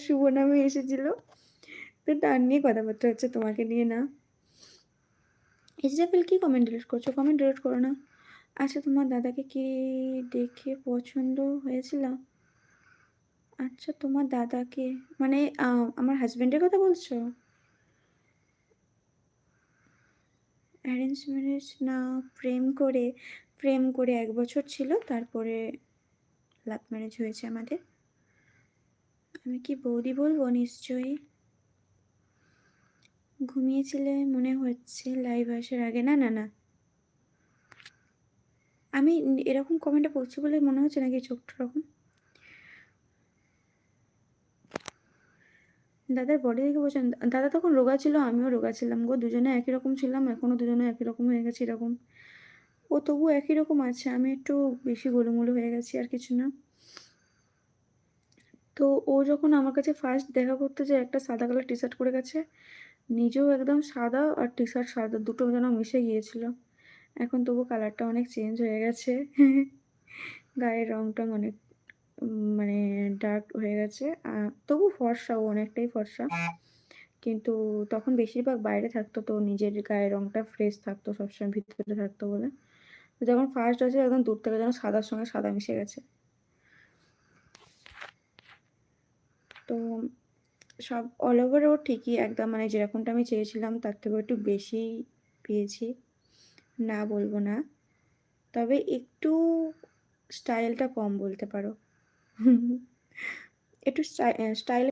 শুভ নামে এসেছিল। তো তার নিয়ে কথাবার্তা হচ্ছে, তোমাকে নিয়ে না। ইসরাফিল কি কমেন্ট ডিলিট করছো? কমেন্ট ডিলিট করো না। আচ্ছা, তোমার দাদাকে কি দেখে পছন্দ হয়েছিল? আচ্ছা, তোমার দাদাকে মানে আমার হাজবেন্ডের কথা বলছো? অ্যারেঞ্জ ম্যারেজ না, প্রেম করে 1 বছর ছিল, তারপরে লাভ ম্যারেজ হয়েছে আমাদের। আমি কি বৌদি বলবো? নিশ্চয়ই। ঘুমিয়েছিলে মনে হচ্ছে লাইভ আসার আগে। না, না, না। আমি এরকম কমেন্টটা পড়ছি বলে মনে হচ্ছে নাকি চোখটা এরকম? দাদার বডি দেখে বোঝেন? দাদা তখন রোগা ছিল, আমিও রোগা ছিলাম গো। দুজনে একই রকম ছিলাম, এখনো দুজনে একই রকম হয়ে গেছি এরকম। ও তবুও একই রকম আছে, আমি একটু বেশি গোলুমোলু হয়ে গেছি, আর কিছু না। তো ও যখন আমার কাছে ফার্স্ট দেখা করতে যায়, একটা সাদা কালার টি-শার্ট পরে গেছে। নিজেও একদম সাদা আর টি-শার্ট সাদা, দুটো যেন মিশে গিয়েছিল। এখন তবু কালারটা অনেক চেঞ্জ হয়ে গেছে। গায়ের রং-টং অনেক মানে ডার্ক হয়ে গেছে। তবু ফর্সা, ও অনেকটাই ফর্সা। কিন্তু তখন বেশিরভাগ বাইরে থাকতো, তো নিজের গায়ের রংটা ফ্রেশ থাকতো সবসময়, ভিতরে থাকতো বলে। তো যখন ফার্স্ট হয়েছে একদম দূর থেকে যেন সাদার সঙ্গে সাদা মিশে গেছে। তো সব অল ওভার ও ঠিকই একদম, মানে যেরকমটা আমি চেয়েছিলাম তার থেকেও একটু বেশিই পেয়েছি। না বলব না। তবে একটু স্টাইলটা কম বলতে পারো। একটু স্টাইল